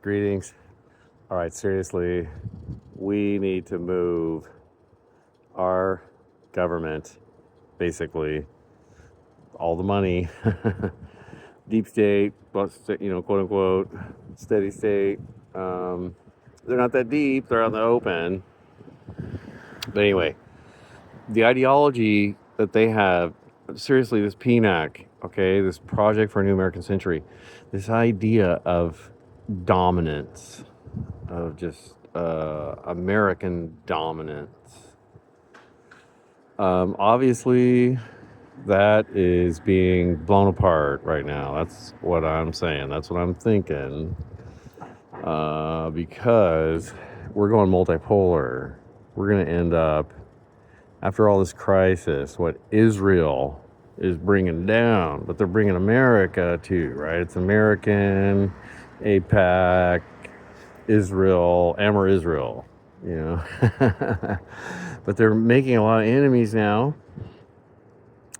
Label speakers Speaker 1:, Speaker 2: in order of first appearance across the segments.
Speaker 1: Greetings. All right, seriously, we need to move our government, basically, all the money, deep state, quote unquote, steady state. Um, they're not that deep, they're out in the open. But anyway, the ideology that they have, seriously, this PNAC, okay, this Project for a New American Century, this idea of dominance, of just American dominance. Obviously, that is being blown apart right now. That's what I'm saying. That's what I'm thinking. Because we're going multipolar. We're going to end up, after all this crisis, what Israel is bringing down, but they're bringing America too, right? It's American, APAC, Israel, Amber Israel, you know. But they're making a lot of enemies now.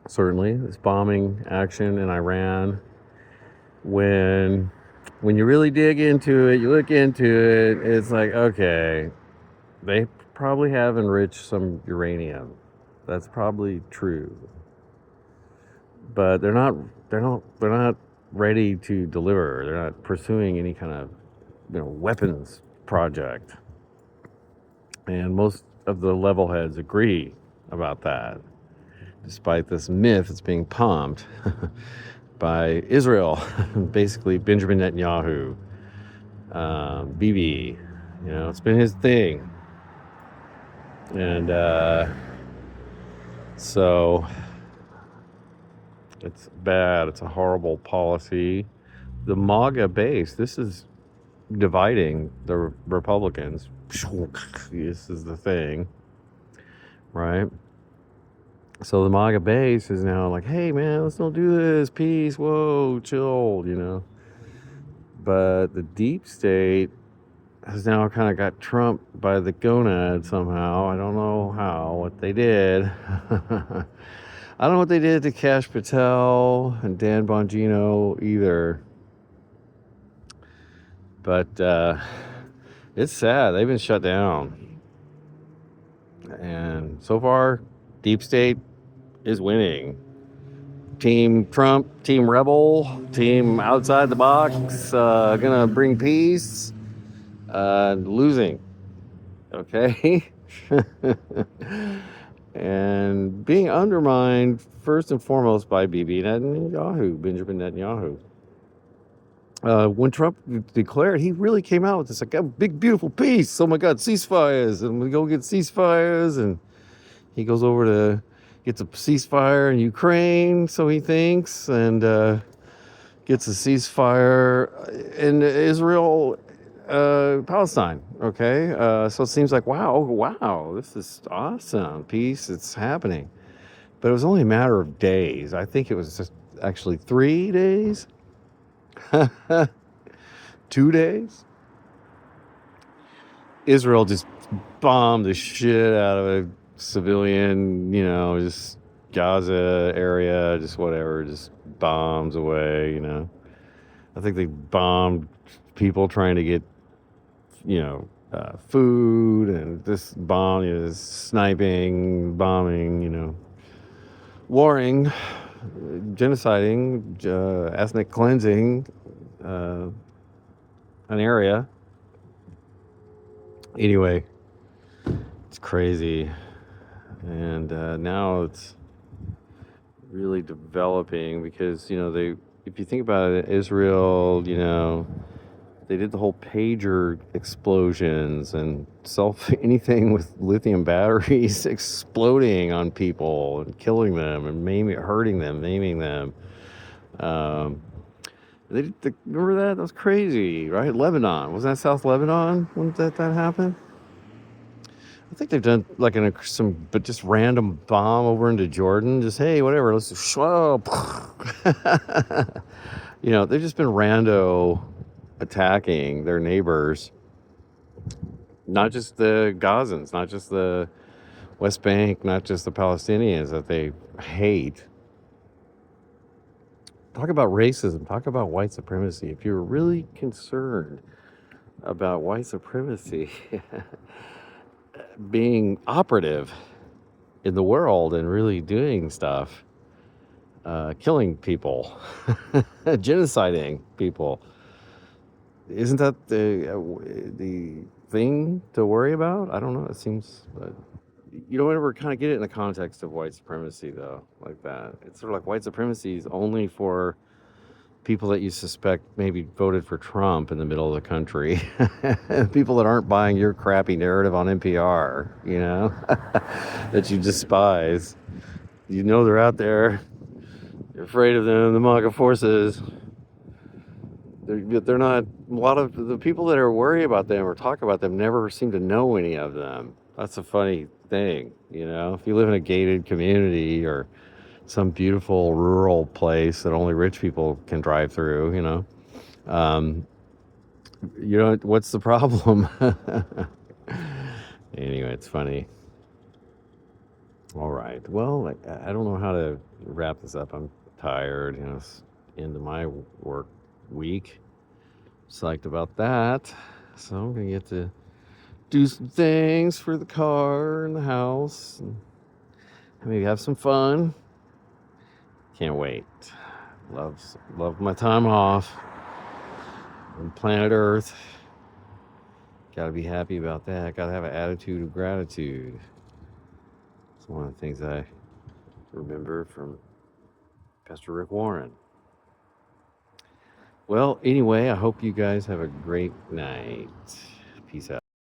Speaker 1: Certainly, this bombing action in Iran. When you really dig into it, you look into it, it's like, okay, they probably have enriched some uranium. That's probably true. But they're not ready to deliver. They're not pursuing any kind of, weapons project. And most of the level heads agree about that, despite this myth that's being pumped by Israel, basically Benjamin Netanyahu, Bibi. It's been his thing. And so it's bad. It's a horrible policy. The MAGA base, this is dividing the Republicans. This is the thing, right? So the MAGA base is now like, hey man, let's don't do this, peace, whoa, chill, But the deep state has now kind of got Trump by the gonad somehow. I don't know how, what they did. I don't know what they did to Kash Patel and Dan Bongino either. But it's sad. They've been shut down. And so far, deep state is winning. Team Trump, Team Rebel, Team Outside the Box, gonna bring peace, losing. Okay? And being undermined first and foremost by Benjamin Netanyahu. When Trump declared, he really came out with this like a big beautiful peace. Oh my God, ceasefires, and we go get ceasefires, and he goes over to gets a ceasefire in Ukraine, so he thinks, and gets a ceasefire in Israel, Palestine. Okay, so it seems like wow, this is awesome, peace, it's happening. But it was only a matter of days. I think it was just actually 3 days, 2 days. Israel just bombed the shit out of a civilian, just Gaza area, just whatever, just bombs away, I think they bombed people trying to get, food, and this bomb, this sniping, bombing, warring, genociding, ethnic cleansing, an area. Anyway, it's crazy. And now it's really developing because, if you think about it, Israel, they did the whole pager explosions and anything with lithium batteries exploding on people and killing them and hurting them, maiming them. Remember that? That was crazy, right? Lebanon. Was that South Lebanon when that happened? I think they've done like but just random bomb over into Jordan. Just, hey, whatever, let's just, whoa. They've just been rando attacking their neighbors. Not just the Gazans, not just the West Bank, not just the Palestinians that they hate. Talk about racism. Talk about white supremacy. If you're really concerned about white supremacy being operative in the world and really doing stuff, killing people, genociding people. Isn't that the thing to worry about? I don't know. It seems, but you don't ever kind of get it in the context of white supremacy though, like that. It's sort of like white supremacy is only for people that you suspect maybe voted for Trump in the middle of the country, people that aren't buying your crappy narrative on NPR, that you despise. You know they're out there. You're afraid of them, the MAGA forces. They're not. A lot of the people that are worried about them or talk about them never seem to know any of them. That's a funny thing, If you live in a gated community or some beautiful rural place that only rich people can drive through, um, what's the problem? Anyway, it's funny. All right. Well, I don't know how to wrap this up. I'm tired. It's into my work week. Psyched about that. So I'm going to get to do some things for the car and the house and maybe have some fun. Can't wait. Love my time off on planet Earth. Gotta be happy about that. Gotta have an attitude of gratitude. It's one of the things I remember from Pastor Rick Warren. Well, anyway, I hope you guys have a great night. Peace out.